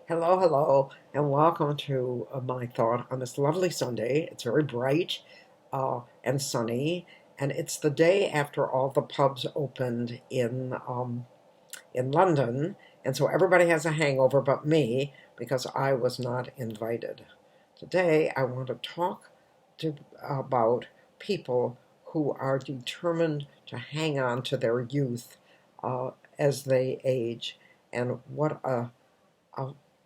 Hello, hello, and welcome to my thought on this lovely Sunday. It's very bright and sunny, and it's the day after all the pubs opened in London, and so everybody has a hangover but me because I was not invited. Today, I want to talk about people who are determined to hang on to their youth as they age, and what a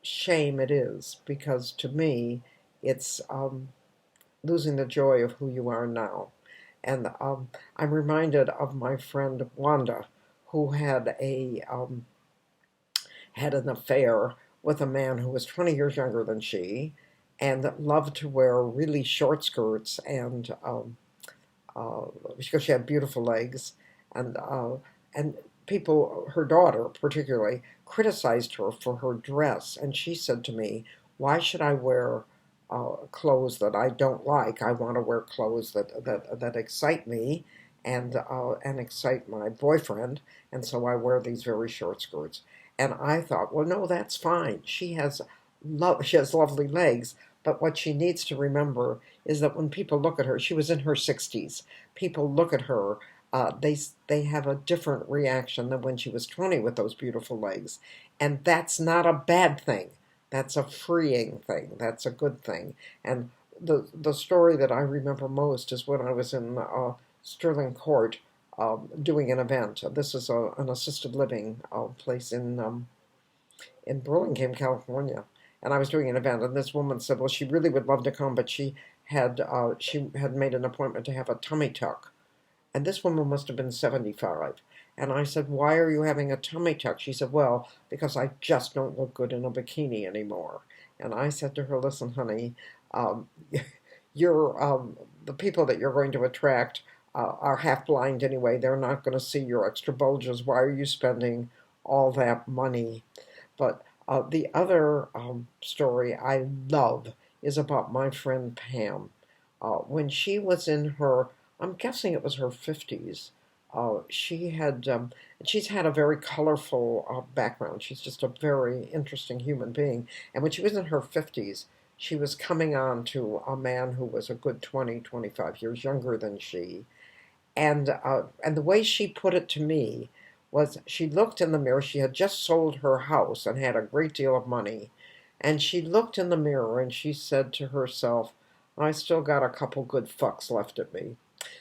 shame it is, because to me it's losing the joy of who you are now. And I'm reminded of my friend Wanda, who had an affair with a man who was 20 years younger than she, and loved to wear really short skirts, and because she had beautiful legs, and people, her daughter particularly, criticized her for her dress, and she said to me, "Why should I wear clothes that I don't like? I want to wear clothes that excite me." And excite my boyfriend, and so I wear these very short skirts. And I thought, well, no, that's fine. She has lovely legs, but what she needs to remember is that when people look at her, she was in her 60s. People look at her, they have a different reaction than when she was 20 with those beautiful legs, and that's not a bad thing. That's a freeing thing. That's a good thing. And the story that I remember most is when I was in Sterling Court doing an event. This is an assisted living place in Burlingame, California, and I was doing an event, and this woman said, "Well, she really would love to come, but she had made an appointment to have a tummy tuck." And this woman must have been 75. And I said, "Why are you having a tummy tuck?" She said, "Well, because I just don't look good in a bikini anymore." And I said to her, "Listen, honey, um, you're the people that you're going to attract are half blind anyway. They're not going to see your extra bulges. Why are you spending all that money?" But the other story I love is about my friend Pam. When she was in her, I'm guessing it was her 50s, she's had a very colorful background. She's just a very interesting human being. And when she was in her 50s, she was coming on to a man who was a good 20, 25 years younger than she. And the way she put it to me was, she looked in the mirror. She had just sold her house and had a great deal of money. And she looked in the mirror and she said to herself, "I still got a couple good fucks left at me."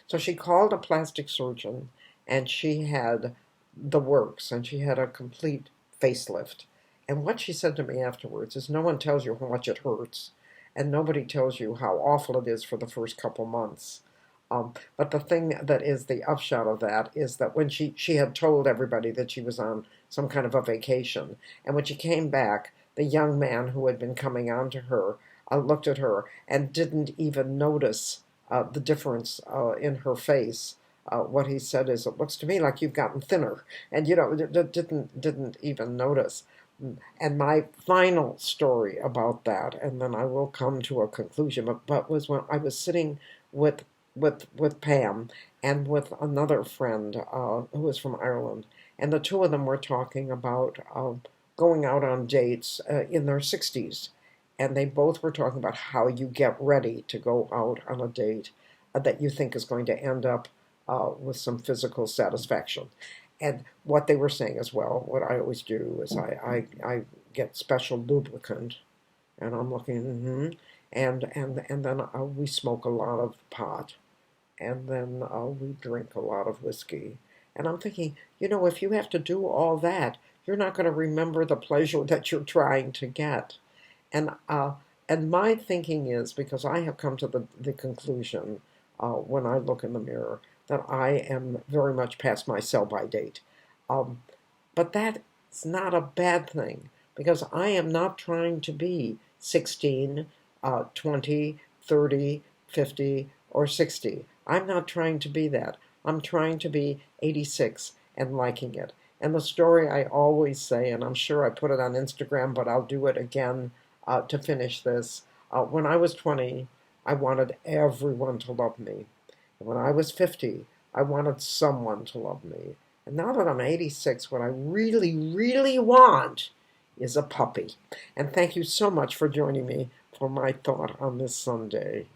So she called a plastic surgeon, and she had the works, and she had a complete facelift. And what she said to me afterwards is, no one tells you how much it hurts, and nobody tells you how awful it is for the first couple months. But the thing that is the upshot of that is that when she had told everybody that she was on some kind of a vacation, and when she came back, the young man who had been coming on to her looked at her and didn't even notice the difference in her face. What he said is, "It looks to me like you've gotten thinner," and didn't even notice. And my final story about that, and then I will come to a conclusion, but was when I was sitting with with Pam and with another friend who was from Ireland, and the two of them were talking about going out on dates in their 60s, and they both were talking about how you get ready to go out on a date that you think is going to end up with some physical satisfaction. And what they were saying as well, what I always do is I get special lubricant, and I'm looking, and then we smoke a lot of pot, and then we drink a lot of whiskey. And I'm thinking, if you have to do all that, you're not going to remember the pleasure that you're trying to get. And my thinking is, because I have come to the conclusion when I look in the mirror, that I am very much past my sell-by date. Um, but that's not a bad thing, because I am not trying to be 16, 20, 30, 50, or 60. I'm not trying to be that. I'm trying to be 86 and liking it. And the story I always say, and I'm sure I put it on Instagram, but I'll do it again to finish this. When I was 20, I wanted everyone to love me. And when I was 50, I wanted someone to love me. And now that I'm 86, what I really, really want is a puppy. And thank you so much for joining me for my thought on this Sunday.